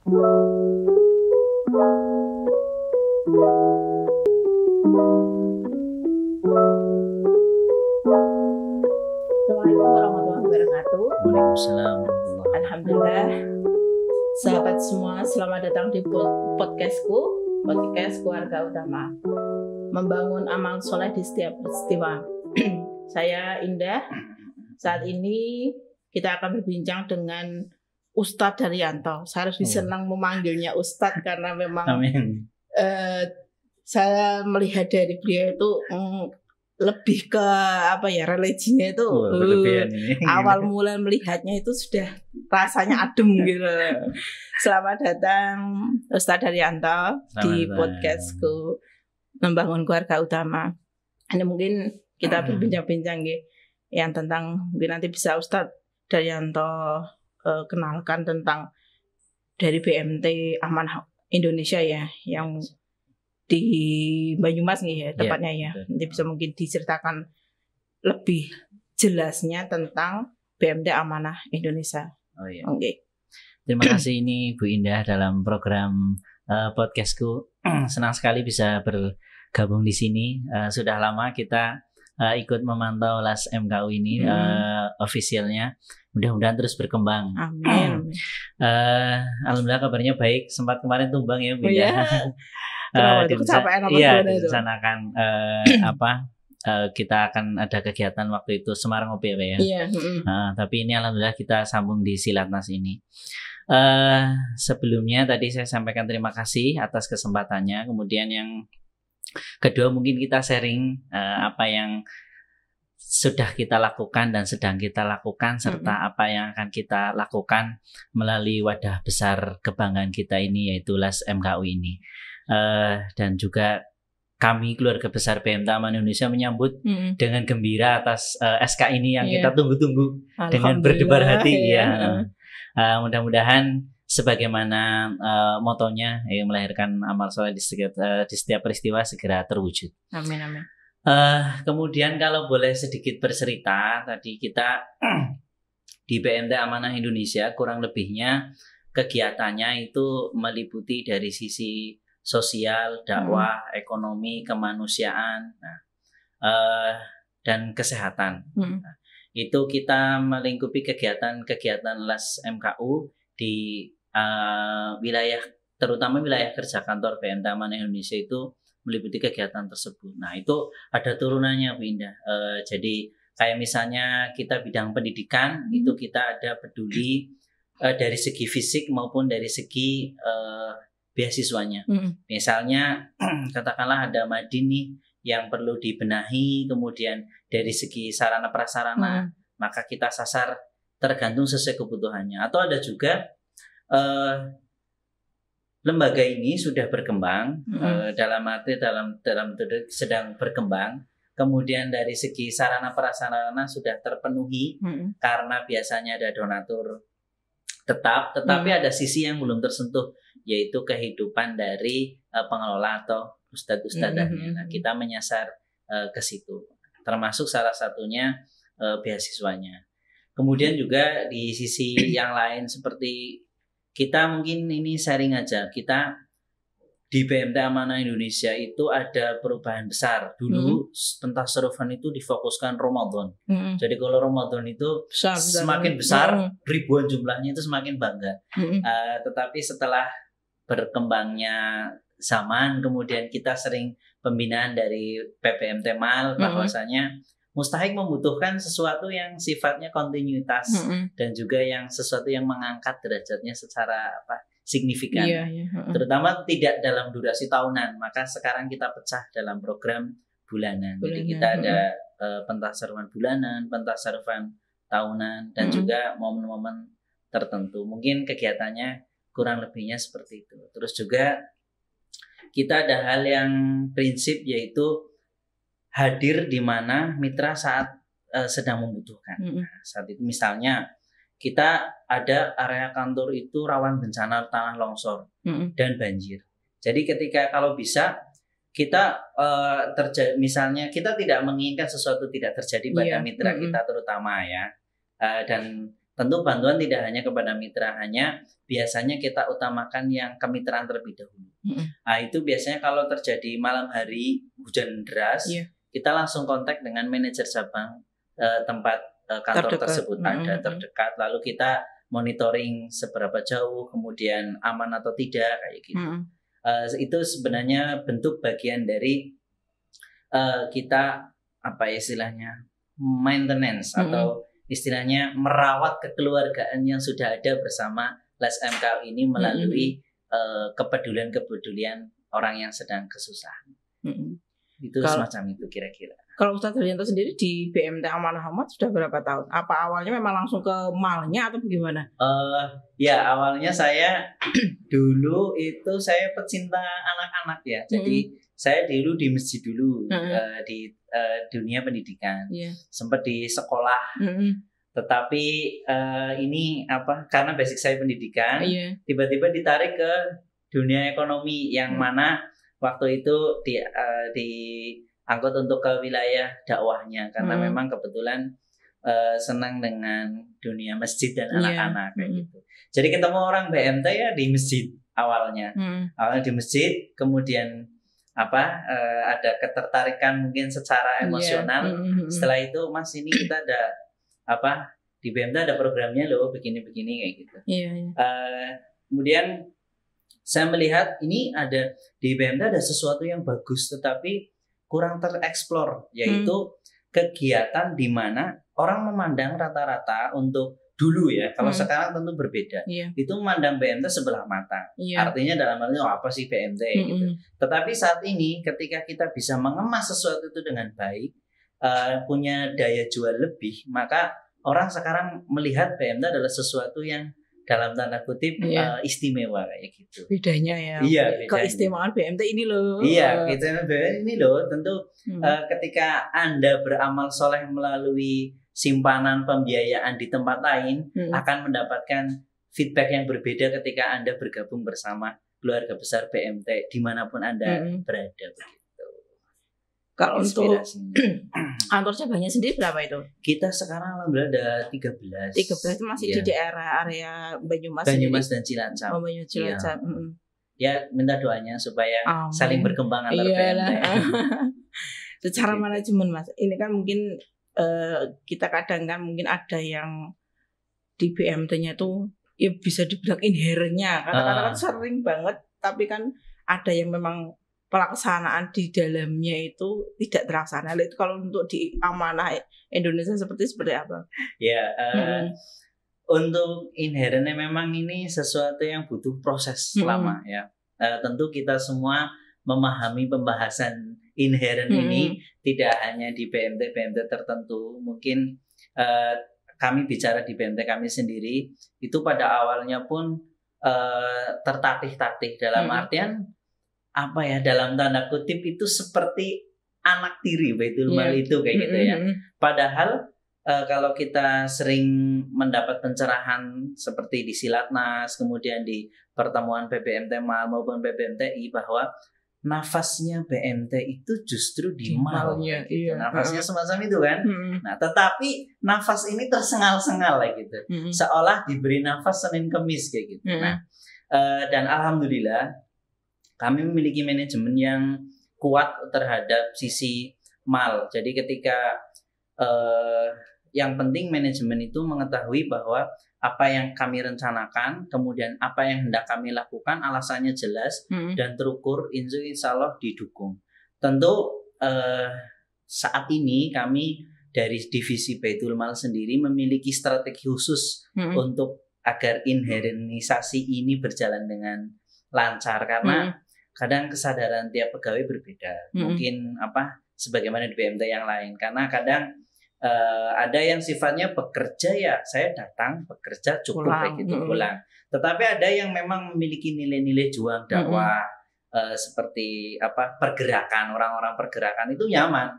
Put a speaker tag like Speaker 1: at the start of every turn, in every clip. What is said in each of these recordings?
Speaker 1: Assalamualaikum warahmatullahi wabarakatuh.
Speaker 2: Waalaikumsalam.
Speaker 1: Alhamdulillah, sahabat semua, selamat datang di podcast Keluarga Utama, membangun amal soleh di setiap peristiwa. Saya Indah. Saat ini kita akan berbincang dengan Ustadz Daryanto. Saya lebih senang memanggilnya Ustadz karena memang saya melihat dari beliau itu lebih ke religinya itu awal mula melihatnya itu sudah rasanya adem gitu. Selamat datang Ustadz Daryanto di podcastku Membangun Keluarga Utama. Ini mungkin kita berbincang-bincang yang tentang mungkin nanti bisa Ustadz Daryanto kenalkan tentang dari BMT Amanah Indonesia ya yang di Banyumas nih ya tepatnya ya. Nanti bisa mungkin diceritakan lebih jelasnya tentang BMT Amanah Indonesia.
Speaker 2: Oh iya. Oke. Terima kasih ini Bu Indah dalam program podcastku. Senang sekali bisa bergabung di sini. Sudah lama kita ikut memantau LAS MKU ini officialnya. Mudah-mudahan terus berkembang.
Speaker 1: Amin.
Speaker 2: Alhamdulillah kabarnya baik. Sempat kemarin tumbang ya Bu
Speaker 1: Indah.
Speaker 2: Direncanakan kita akan ada kegiatan waktu itu Semarang OP ya.
Speaker 1: Iya.
Speaker 2: Tapi ini alhamdulillah kita sambung di Silatnas ini. Sebelumnya tadi saya sampaikan terima kasih atas kesempatannya. Kemudian yang kedua mungkin kita sharing apa yang sudah kita lakukan dan sedang kita lakukan serta apa yang akan kita lakukan melalui wadah besar kebanggaan kita ini yaitu LAS MKU ini. Dan juga kami keluarga besar BMT Amanah Indonesia menyambut dengan gembira atas SK ini yang kita tunggu-tunggu dengan berdebar hati ya. Mudah-mudahan sebagaimana motonya yang melahirkan amal soleh di setiap peristiwa segera terwujud.
Speaker 1: Amin amin.
Speaker 2: Kemudian kalau boleh sedikit bercerita, tadi kita di BMT Amanah Indonesia kurang lebihnya kegiatannya itu meliputi dari sisi sosial, dakwah, ekonomi, kemanusiaan, dan kesehatan. Itu kita melingkupi kegiatan-kegiatan LAS MKU di wilayah, terutama wilayah kerja kantor BMT Amanah Indonesia itu meliputi kegiatan tersebut. Nah itu ada turunannya Bu Indah. Jadi kayak misalnya kita bidang pendidikan itu kita ada peduli dari segi fisik maupun dari segi beasiswanya. Misalnya katakanlah ada madin nih yang perlu dibenahi, kemudian dari segi sarana prasarana maka kita sasar tergantung sesuai kebutuhannya. Atau ada juga lembaga ini sudah berkembang dalam sedang berkembang. Kemudian dari segi sarana prasarana sudah terpenuhi karena biasanya ada donatur tetap, tetapi ada sisi yang belum tersentuh yaitu kehidupan dari pengelola atau ustadz-ustadzahnya. Nah, kita menyasar ke situ. Termasuk salah satunya beasiswanya. Kemudian juga di sisi yang lain seperti kita mungkin ini sharing aja. Kita di BMT Amanah Indonesia itu ada perubahan besar. Dulu pentas serufan itu difokuskan Ramadan. Jadi kalau Ramadan itu semakin besar, ribuan jumlahnya itu semakin bangga. Tetapi setelah berkembangnya zaman, kemudian kita sering pembinaan dari PPMT MAL bahwasanya Mustahik membutuhkan sesuatu yang sifatnya kontinuitas dan juga yang sesuatu yang mengangkat derajatnya secara signifikan. Terutama tidak dalam durasi tahunan, maka sekarang kita pecah dalam program bulanan. Jadi kita ada pentas seruan bulanan, pentas seruan tahunan, dan juga momen-momen tertentu. Mungkin kegiatannya kurang lebihnya seperti itu. Terus juga kita ada hal yang prinsip yaitu hadir di mana mitra saat sedang membutuhkan. Saat itu misalnya kita ada area kantor itu rawan bencana tanah longsor dan banjir. Jadi ketika kalau bisa kita misalnya kita tidak menginginkan sesuatu tidak terjadi pada mitra kita terutama ya, dan tentu bantuan tidak hanya kepada mitra, hanya biasanya kita utamakan yang kemitraan terlebih dahulu. Nah, itu biasanya kalau terjadi malam hari hujan deras, kita langsung kontak dengan manajer cabang tempat kantor tersebut ada terdekat, lalu kita monitoring seberapa jauh, kemudian aman atau tidak kayak gitu. Itu sebenarnya bentuk bagian dari kita apa istilahnya maintenance atau istilahnya merawat kekeluargaan yang sudah ada bersama LSMKU ini melalui kepedulian orang yang sedang kesusahan. Itu semacam itu kira-kira.
Speaker 1: Kalau Ustadz Haryanto sendiri di BMT Amanah Ahmad sudah berapa tahun? Apa awalnya memang langsung ke malnya atau bagaimana?
Speaker 2: Ya awalnya saya dulu itu saya pecinta anak-anak ya. Jadi saya dulu di masjid dulu di dunia pendidikan. Sempat di sekolah. Tetapi ini karena basic saya pendidikan, tiba-tiba ditarik ke dunia ekonomi yang mana waktu itu diangkut untuk ke wilayah dakwahnya karena memang kebetulan senang dengan dunia masjid dan anak-anak kayak gitu. Jadi ketemu orang BMT ya di masjid awalnya. Awalnya di masjid, kemudian ada ketertarikan mungkin secara emosional. Setelah itu Mas ini kita ada di BMT ada programnya loh begini-begini kayak gitu. Kemudian saya melihat ini ada di BMT ada sesuatu yang bagus tetapi kurang tereksplor, yaitu kegiatan di mana orang memandang rata-rata untuk dulu ya, kalau sekarang tentu berbeda. Itu memandang BMT sebelah mata. Artinya dalam hal ini apa sih BMT gitu. Tetapi saat ini ketika kita bisa mengemas sesuatu itu dengan baik, punya daya jual lebih, maka orang sekarang melihat BMT adalah sesuatu yang dalam tanda kutip istimewa kayak gitu.
Speaker 1: Bedanya ya. Iya, keistimewaan BMT ini loh.
Speaker 2: Iya, keistimewaan BMT ini loh. Tentu ketika Anda beramal soleh melalui simpanan pembiayaan di tempat lain akan mendapatkan feedback yang berbeda ketika Anda bergabung bersama keluarga besar BMT dimanapun Anda berada.
Speaker 1: Kalau untuk kantor cabangnya sendiri berapa itu?
Speaker 2: Kita sekarang alhamdulillah ada 13.
Speaker 1: 13 itu masih di daerah area Banyumas
Speaker 2: dan Cilacap.
Speaker 1: Banyumas Cilacap.
Speaker 2: Ya minta doanya supaya saling berkembang antar BMT.
Speaker 1: Secara manajemen Mas, ini kan mungkin kita kadang kan mungkin ada yang di BMT-nya itu ya bisa dibilang inherennya. Kadang-kadang sering banget, tapi kan ada yang memang pelaksanaan di dalamnya itu tidak terlaksana. Itu kalau untuk di amanah Indonesia seperti apa?
Speaker 2: Ya, untuk inherennya memang ini sesuatu yang butuh proses lama ya. Tentu kita semua memahami pembahasan inheren ini tidak hanya di BMT tertentu. Mungkin kami bicara di BMT kami sendiri itu pada awalnya pun tertatih-tatih dalam artian dalam tanda kutip itu seperti anak tiri Baitul Mal itu kayak gitu ya. Padahal kalau kita sering mendapat pencerahan seperti di Silatnas, kemudian di pertemuan PBMT Mal maupun PBMTI bahwa nafasnya BMT itu justru di mal. Nafasnya semacam itu kan. Nah, tetapi nafas ini tersengal-sengal gitu. Seolah diberi nafas Senin Kemis kayak gitu. Nah, dan alhamdulillah kami memiliki manajemen yang kuat terhadap sisi mal. Jadi ketika yang penting manajemen itu mengetahui bahwa apa yang kami rencanakan, kemudian apa yang hendak kami lakukan, alasannya jelas dan terukur, insya Allah didukung. Tentu saat ini kami dari divisi Baitul Mal sendiri memiliki strategi khusus untuk agar inherenisasi ini berjalan dengan lancar karena kadang kesadaran tiap pegawai berbeda. Mungkin sebagaimana di BMT yang lain. Karena kadang ada yang sifatnya bekerja ya saya datang bekerja cukup kayak gitu pulang. Tetapi ada yang memang memiliki nilai-nilai juang dakwah seperti pergerakan, orang-orang pergerakan itu nyaman.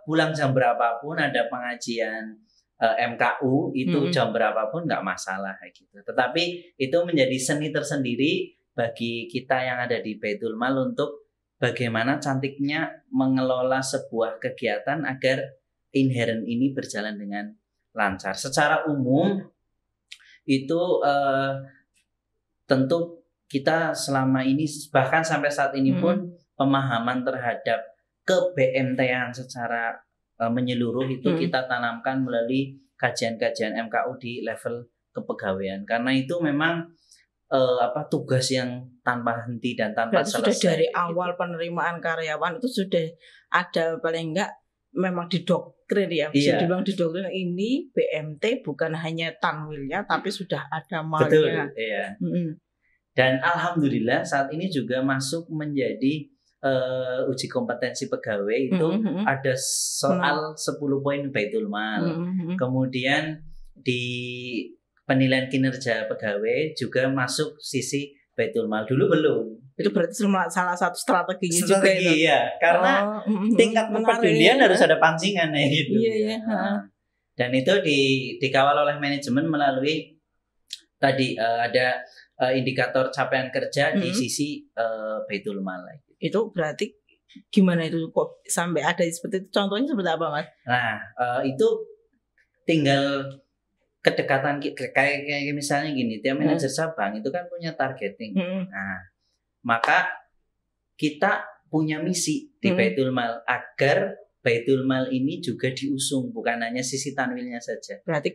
Speaker 2: Pulang jam berapapun ada pengajian MKU itu jam berapapun nggak masalah kayak gitu. Tetapi itu menjadi seni tersendiri bagi kita yang ada di Baitul Mal untuk bagaimana cantiknya mengelola sebuah kegiatan agar inheren ini berjalan dengan lancar. Secara umum itu tentu kita selama ini bahkan sampai saat ini pun pemahaman terhadap ke BMT-an secara menyeluruh itu kita tanamkan melalui kajian-kajian MKU di level kepegawaian, karena itu memang tugas yang tanpa henti dan tanpa selesai.
Speaker 1: Sudah dari awal penerimaan karyawan itu sudah ada paling enggak memang didoktrin ya, bisa dibilang didoktrin ini BMT bukan hanya tanwilnya tapi sudah ada malnya.
Speaker 2: Betul, iya. Dan alhamdulillah saat ini juga masuk menjadi uji kompetensi pegawai itu ada soal 10 poin Baitul Mal. Kemudian di penilaian kinerja pegawai juga masuk sisi Baitul Mal. Dulu belum.
Speaker 1: Itu berarti salah satu strateginya juga itu.
Speaker 2: Iya, karena tingkat kepedulian harus ada pancingan ya gitu.
Speaker 1: Iya.
Speaker 2: Dan itu dikawal oleh manajemen melalui tadi ada indikator capaian kerja di sisi Baitul Mal.
Speaker 1: Itu berarti gimana itu kok sampai ada seperti itu? Contohnya seperti apa, Mas?
Speaker 2: Nah, itu tinggal kedekatan kayak misalnya gini, tiap manajer cabang itu kan punya targeting. Nah, maka kita punya misi di Baitul Mal agar Baitul Mal ini juga diusung, bukan hanya sisi tanwilnya saja.
Speaker 1: Berarti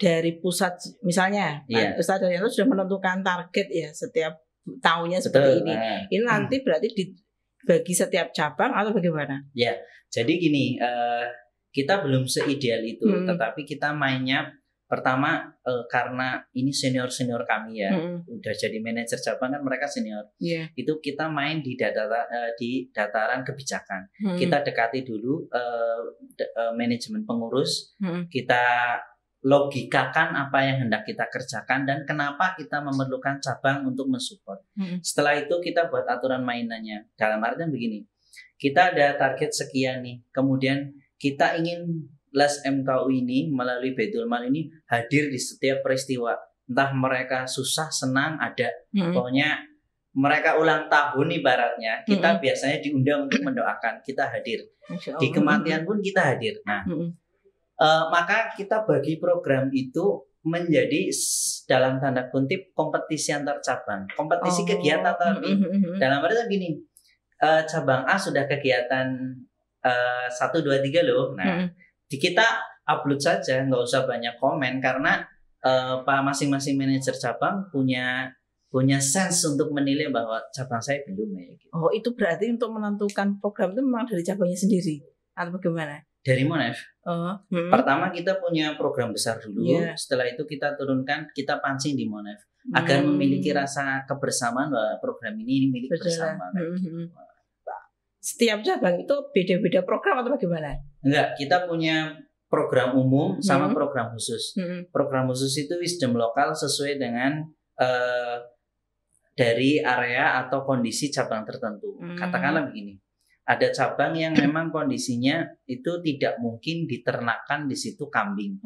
Speaker 1: dari pusat misalnya, Ustaz Daryanto sudah menentukan target ya setiap tahunnya seperti ini. Ini nanti berarti bagi setiap cabang atau bagaimana?
Speaker 2: Ya, jadi gini, kita belum seideal itu, tetapi kita mainnya pertama karena ini senior kami ya, udah jadi manajer cabang kan mereka senior. Itu kita main di dataran kebijakan. Kita dekati dulu manajemen pengurus, kita logikakan apa yang hendak kita kerjakan dan kenapa kita memerlukan cabang untuk mensupport. Setelah itu kita buat aturan mainannya. Dalam artian begini, kita ada target sekian nih, kemudian kita ingin Les MKU ini melalui Baitul Mal ini hadir di setiap peristiwa, entah mereka susah senang ada, pokoknya mereka ulang tahun ibaratnya kita biasanya diundang untuk mendoakan, kita hadir. Di kematian pun kita hadir. Nah, maka kita bagi program itu menjadi dalam tanda kutip kompetisi antar cabang, kompetisi kegiatan tapi dalam artian gini, cabang A sudah kegiatan 1, 2, 3 loh. Nah, kita upload saja, nggak usah banyak komen karena masing-masing manajer cabang punya sense untuk menilai bahwa cabang saya belum ya. Gitu.
Speaker 1: Oh, itu berarti untuk menentukan program itu memang dari cabangnya sendiri atau bagaimana?
Speaker 2: Dari Monef. Pertama kita punya program besar dulu, setelah itu kita turunkan, kita pancing di Monef agar memiliki rasa kebersamaan bahwa program ini milik bersama.
Speaker 1: Setiap cabang itu beda-beda program atau bagaimana?
Speaker 2: Enggak, kita punya program umum sama program khusus. Program khusus itu wisdom lokal sesuai dengan dari area atau kondisi cabang tertentu. Katakanlah begini, ada cabang yang memang kondisinya itu tidak mungkin diternakan di situ kambing.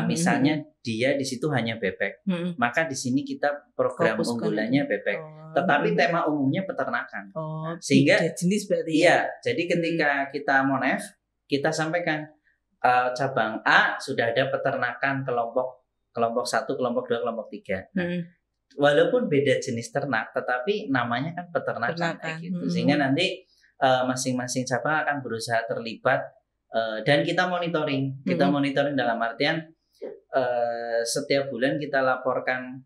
Speaker 2: Misalnya dia di situ hanya bebek, maka di sini kita program unggulannya bebek. Tetapi tema umumnya peternakan. Sehingga
Speaker 1: jenis berarti.
Speaker 2: Iya, jadi ketika kita Monef, kita sampaikan cabang A sudah ada peternakan kelompok 1, kelompok 2, kelompok 3. Nah, walaupun beda jenis ternak, tetapi namanya kan peternakan. Gitu. Sehingga nanti masing-masing cabang akan berusaha terlibat dan kita monitoring. Kita monitoring dalam artian setiap bulan kita laporkan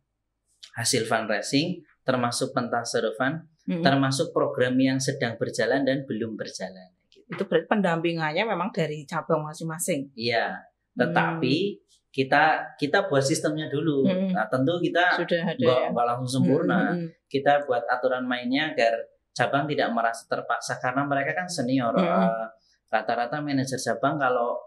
Speaker 2: hasil fundraising, termasuk pentas serufan, termasuk program yang sedang berjalan dan belum berjalan. Gitu.
Speaker 1: Itu berarti pendampingannya memang dari cabang masing-masing.
Speaker 2: Iya, tetapi kita buat sistemnya dulu. Nah, tentu kita nggak langsung sempurna. Kita buat aturan mainnya agar cabang tidak merasa terpaksa karena mereka kan senior. Rata-rata manajer cabang kalau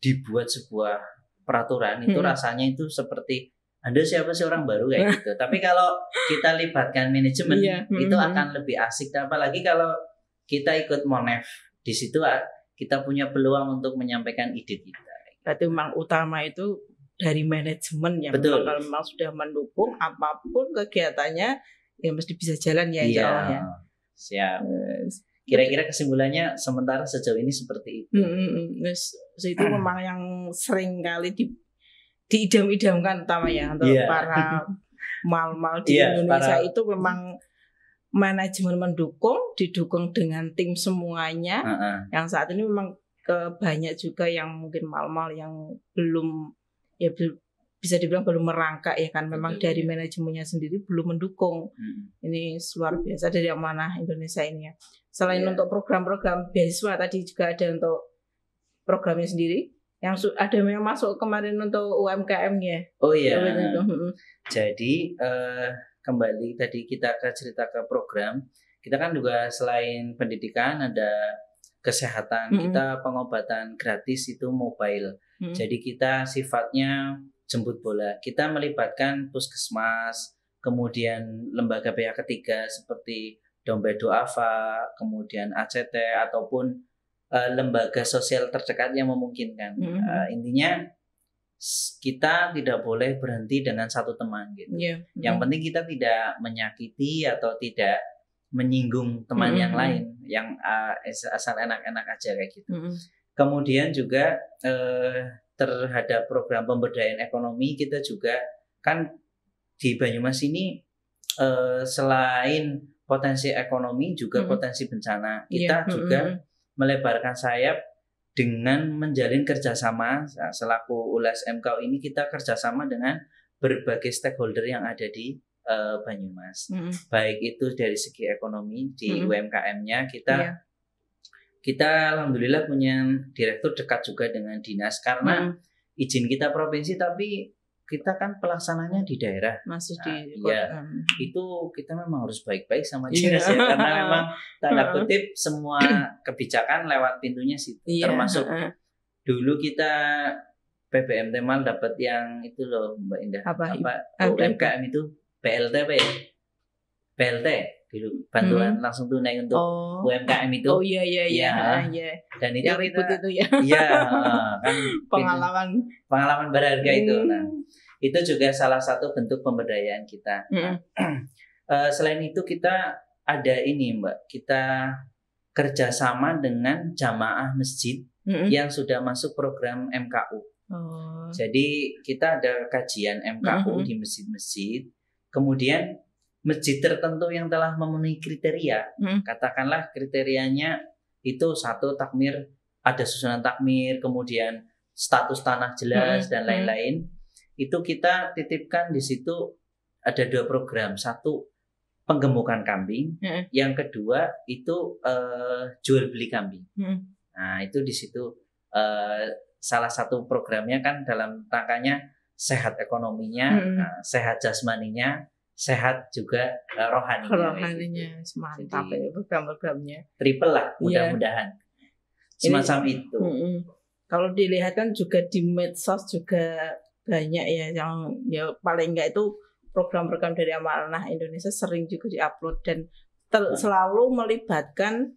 Speaker 2: dibuat sebuah peraturan itu rasanya itu seperti Anda siapa sih orang baru kayak gitu. Tapi kalau kita libatkan manajemen itu akan lebih asik. Apalagi kalau kita ikut Monef, di situ kita punya peluang untuk menyampaikan ide kita.
Speaker 1: Berarti memang utama itu dari manajemen yang kalau memang sudah mendukung apapun kegiatannya ya mesti bisa jalan ya.
Speaker 2: Iya. Siap. Kira-kira kesimpulannya sementara sejauh ini seperti itu.
Speaker 1: Itu memang yang sering kali diidam-idamkan utama ya untuk para mal-mal di Indonesia itu memang manajemen didukung dengan tim semuanya. Yang saat ini memang banyak juga yang mungkin mal-mal yang belum bisa dibilang belum merangkak ya kan, memang betul, dari manajemennya sendiri belum mendukung. Ini luar biasa dari amanah Indonesia ini ya. Selain untuk program-program beasiswa tadi juga ada untuk programnya sendiri yang ada yang masuk kemarin untuk UMKM-nya.
Speaker 2: Oh iya. Jadi kembali tadi kita cerita ke program, kita kan juga selain pendidikan ada kesehatan, kita pengobatan gratis itu mobile. Jadi kita sifatnya jemput bola. Kita melibatkan puskesmas, kemudian lembaga pihak ketiga seperti Dompet Duafa, kemudian ACT ataupun lembaga sosial terdekat yang memungkinkan. Intinya kita tidak boleh berhenti dengan satu teman gitu. Yang penting kita tidak menyakiti atau tidak menyinggung teman yang lain, yang asal enak-enak aja kayak gitu. Kemudian juga terhadap program pemberdayaan ekonomi kita juga kan di Banyumas ini selain potensi ekonomi juga potensi bencana. Kita juga melebarkan sayap dengan menjalin kerjasama selaku ULAS MKU ini, kita kerjasama dengan berbagai stakeholder yang ada di Banyumas. Baik itu dari segi ekonomi di UMKM-nya kita alhamdulillah punya direktur dekat juga dengan dinas karena izin kita provinsi tapi kita kan pelaksananya di daerah.
Speaker 1: Masih di
Speaker 2: itu kita memang harus baik-baik sama dinas ya karena memang tanda kutip semua kebijakan lewat pintunya situ. Termasuk dulu kita PBM Temal dapat yang itu loh Mbak Indah.
Speaker 1: Apa
Speaker 2: UMKM itu BLT apa ya? BLT dulu bantuan langsung tunai untuk UMKM itu.
Speaker 1: Oh iya.
Speaker 2: Dan itu
Speaker 1: yang ribut itu ya.
Speaker 2: Iya, kan
Speaker 1: pengalaman
Speaker 2: berharga itu. Nah, itu juga salah satu bentuk pemberdayaan kita. Selain itu kita ada ini Mbak, kita kerjasama dengan jamaah masjid yang sudah masuk program MKU. Jadi kita ada kajian MKU di masjid-masjid, kemudian masjid tertentu yang telah memenuhi kriteria, katakanlah kriterianya itu satu takmir, ada susunan takmir, kemudian status tanah jelas dan lain-lain, itu kita titipkan di situ ada 2 program, satu penggemukan kambing, yang kedua itu jual beli kambing. Nah itu di situ salah satu programnya kan dalam rangkanya sehat ekonominya, sehat jasmaninya, sehat juga
Speaker 1: rohaninya. Mantap ya program-programnya.
Speaker 2: Triple lah mudah-mudahan. Semacam itu.
Speaker 1: Kalau dilihat kan juga di medsos juga banyak ya yang paling enggak itu program-program dari Amanah Indonesia sering juga diupload dan selalu melibatkan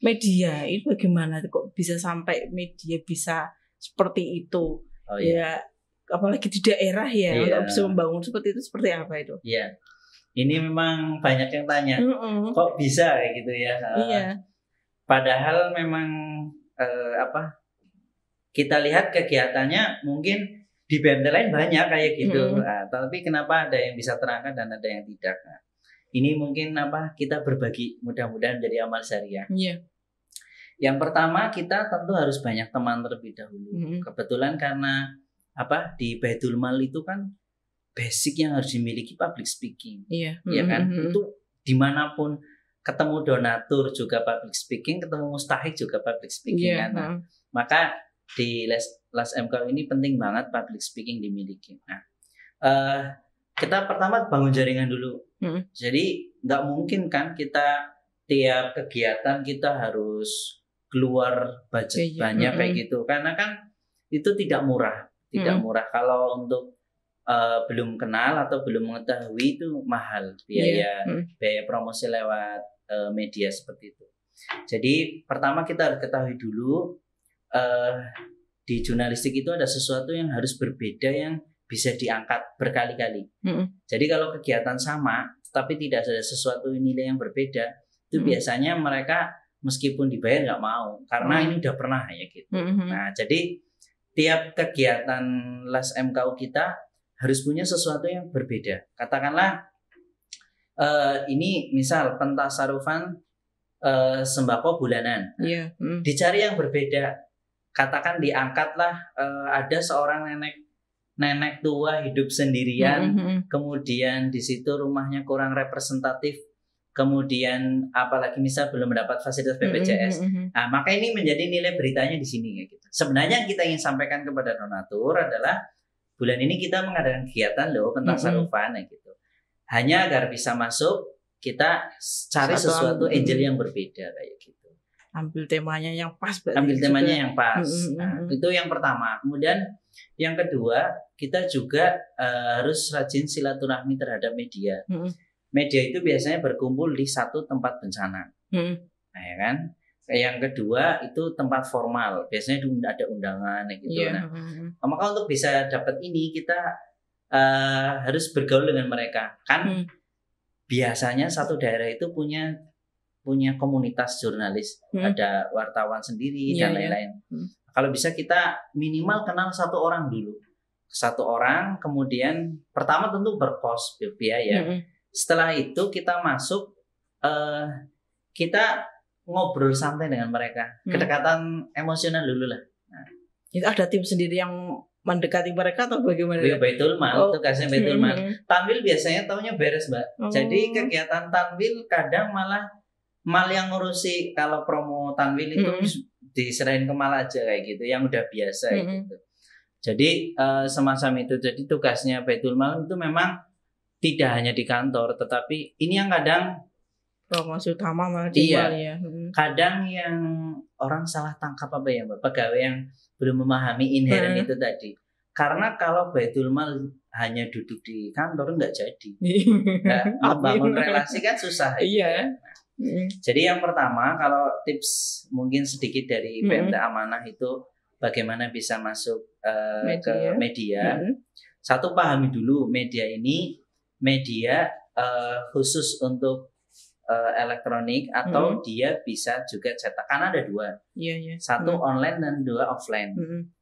Speaker 1: media. Itu bagaimana kok bisa sampai media bisa seperti itu? Ya apalagi di daerah ya untuk bisa membangun seperti itu, seperti apa itu?
Speaker 2: Iya. Ini memang banyak yang tanya, kok bisa kayak gitu ya? Padahal memang kita lihat kegiatannya mungkin di BMT lain banyak kayak gitu, tapi kenapa ada yang bisa terangkat dan ada yang tidak? Nah, ini mungkin kita berbagi, mudah-mudahan jadi amal syariah. Yang pertama kita tentu harus banyak teman terlebih dahulu. Kebetulan karena di Baitul Mal itu kan basic yang harus dimiliki public speaking, ya kan? Itu dimanapun ketemu donatur juga public speaking, ketemu mustahik juga public speaking kan. Nah, maka di les MKU ini penting banget public speaking dimiliki. Nah, kita pertama bangun jaringan dulu. Jadi nggak mungkin kan kita tiap kegiatan kita harus keluar budget banyak kayak gitu, karena kan itu tidak murah. Tidak murah kalau untuk belum kenal atau belum mengetahui itu mahal biaya promosi lewat media seperti itu. Jadi pertama kita harus ketahui dulu di jurnalistik itu ada sesuatu yang harus berbeda yang bisa diangkat berkali-kali. Jadi kalau kegiatan sama tapi tidak ada sesuatu nilai yang berbeda, itu biasanya mereka meskipun dibayar nggak mau karena ini udah pernah ya gitu. Nah jadi tiap kegiatan LAS MKU kita harus punya sesuatu yang berbeda. Katakanlah ini misal pentasarufan sembako bulanan. Dicari yang berbeda. Katakan diangkatlah ada seorang nenek tua hidup sendirian, kemudian di situ rumahnya kurang representatif, kemudian apalagi misal belum mendapat fasilitas BPJS. Nah, maka ini menjadi nilai beritanya di sini gitu. Sebenarnya yang kita ingin sampaikan kepada donatur adalah bulan ini kita mengadakan kegiatan loh pentasarufan gitu. Hanya agar bisa masuk kita cari sesuatu angel yang berbeda kayak gitu.
Speaker 1: Ambil temanya yang pas.
Speaker 2: Ambil temanya yang pas. Nah, itu yang pertama. Kemudian yang kedua, kita juga harus rajin silaturahmi terhadap media. Media itu biasanya berkumpul di satu tempat bencana. Nah, ya kan? Yang kedua itu tempat formal. Biasanya ada undangan gitu. Nah, maka untuk bisa dapat ini kita harus bergaul dengan mereka. Kan biasanya satu daerah itu punya komunitas jurnalis, ada wartawan sendiri dan lain-lain. Kalau bisa kita minimal kenal satu orang dulu. Satu orang, kemudian pertama tentu berkos biaya. Setelah itu kita masuk, kita ngobrol santai dengan mereka. Kedekatan emosional dulu lah. Nah,
Speaker 1: itu ada tim sendiri yang mendekati mereka atau bagaimana?
Speaker 2: Baitul Mal, tugasnya Baitul Mal. Tanwil biasanya taunya beres, Mbak. Jadi kegiatan tanwil kadang malah mal yang ngurusi. Kalau promo tanwil itu diserahin ke mal aja kayak gitu, yang udah biasa gitu. Jadi semacam itu. Jadi tugasnya Baitul Mal itu memang tidak hanya di kantor, tetapi ini yang kadang
Speaker 1: promosi utama malah di mal ya.
Speaker 2: Kadang yang orang salah tangkap apa ya, Mbak, pegawai yang belum memahami inheren itu tadi. Karena kalau Baitul Mal hanya duduk di kantor nggak jadi. Membangun relasi kan susah.
Speaker 1: Iya.
Speaker 2: Jadi yang pertama, kalau tips mungkin sedikit dari PMT Amanah itu bagaimana bisa masuk ke media. Satu, pahami dulu media ini media khusus untuk elektronik atau dia bisa juga cetak. Karena ada dua. Satu online dan dua offline.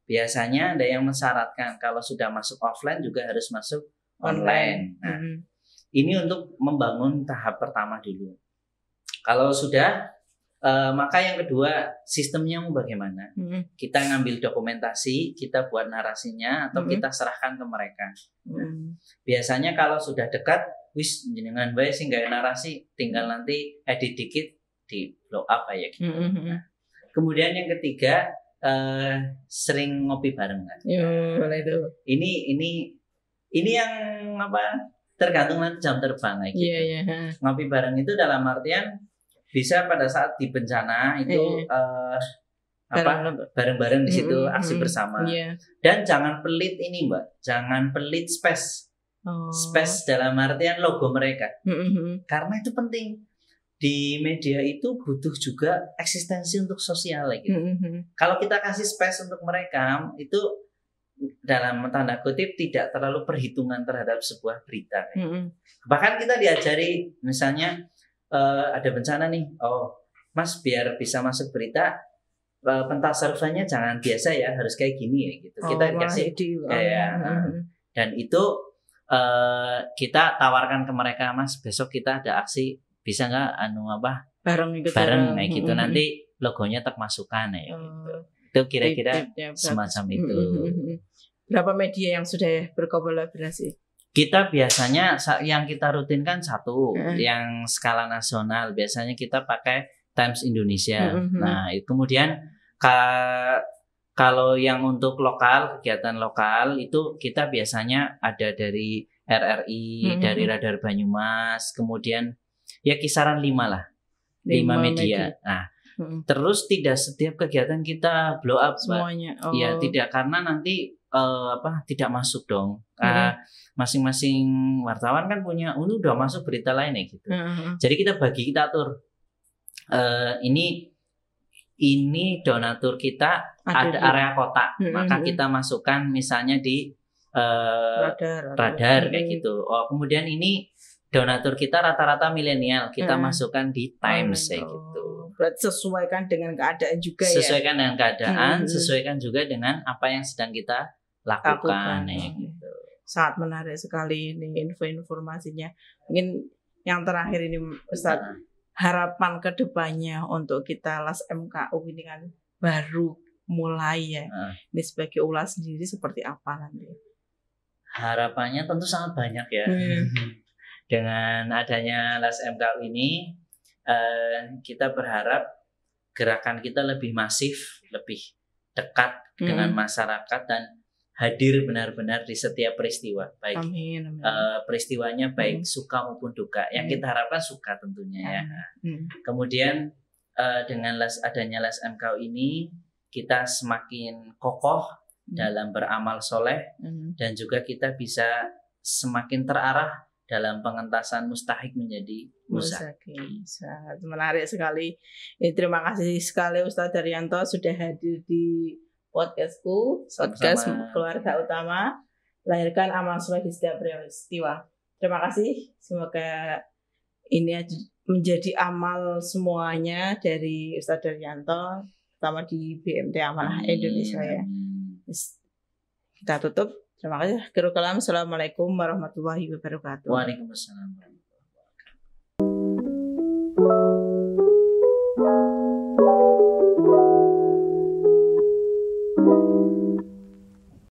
Speaker 2: Biasanya ada yang mensyaratkan kalau sudah masuk offline juga harus masuk online. Nah, ini untuk membangun tahap pertama dulu. Kalau sudah, maka yang kedua sistemnya mau bagaimana? Kita ngambil dokumentasi, kita buat narasinya, atau kita serahkan ke mereka. Nah, biasanya kalau sudah dekat, wis jenengan bae sing gawe narasi, tinggal nanti edit dikit di blow up aja gitu. Nah, kemudian yang ketiga, sering ngopi bareng kan.
Speaker 1: Itu.
Speaker 2: Ini yang apa? Tergantung nanti jam terbang gitu. Ngopi bareng itu dalam artian bisa pada saat di bencana itu bareng-bareng di situ aksi bersama. Dan jangan pelit ini, Mbak. Jangan pelit space. Space dalam artian logo mereka. Karena itu penting. Di media itu butuh juga eksistensi untuk sosial gitu. Kalau kita kasih space untuk mereka, itu dalam tanda kutip tidak terlalu perhitungan terhadap sebuah berita. Bahkan kita diajari misalnya ada bencana nih, Mas biar bisa masuk berita pentasarufannya jangan biasa ya, harus kayak gini ya gitu. Kita dikasih dan itu kita tawarkan ke mereka, Mas besok kita ada aksi, bisa nggak bareng kayak gitu, nanti logonya termasukkan ya gitu. Itu kira-kira semacam itu.
Speaker 1: Berapa media yang sudah berkolaborasi?
Speaker 2: Kita biasanya yang kita rutinkan satu, yang skala nasional. Biasanya kita pakai Times Indonesia. Nah, kemudian kalau yang untuk lokal, kegiatan lokal itu kita biasanya ada dari RRI, dari Radar Banyumas, kemudian ya kisaran 5 lah. 5 media. Nah, terus tidak setiap kegiatan kita blow up,
Speaker 1: semuanya.
Speaker 2: Ya tidak, karena nanti tidak masuk dong. Masing-masing wartawan kan punya, udah masuk berita lain ya gitu. Jadi kita atur. Ini donatur kita ada area kota, maka kita masukkan misalnya di radar kayak gitu. Kemudian ini donatur kita rata-rata milenial, kita masukkan di Times kayak gitu.
Speaker 1: Berarti sesuaikan dengan keadaan juga
Speaker 2: sesuaikan dengan keadaan, sesuaikan juga dengan apa yang sedang kita lakukan. Gitu.
Speaker 1: Sangat menarik sekali ini informasinya. Mungkin yang terakhir ini Ustaz, harapan kedepannya untuk kita LAS MKU ini kan baru mulai ya. Ini sebagai ULA sendiri seperti apa nanti?
Speaker 2: Harapannya tentu sangat banyak ya. Dengan adanya LAS MKU ini, kita berharap gerakan kita lebih masif, lebih dekat dengan masyarakat dan hadir benar-benar di setiap peristiwa, baik peristiwanya baik suka maupun duka. Yang kita harapkan suka tentunya ya. Kemudian dengan adanya LAS MKU ini, kita semakin kokoh dalam beramal soleh dan juga kita bisa semakin terarah dalam pengentasan mustahik menjadi muzaki.
Speaker 1: Sangat menarik sekali. Terima kasih sekali Ustadz Daryanto sudah hadir di podcastku, podcast Keluarga Utama, lahirkan amal soleh di setiap peristiwa. Terima kasih. Semoga ini menjadi amal semuanya dari Ustadz Daryanto, terutama di BMT Amanah Indonesia ya. Kita tutup. Terima kasih. Assalamualaikum warahmatullahi wabarakatuh.
Speaker 2: Waalaikumsalam.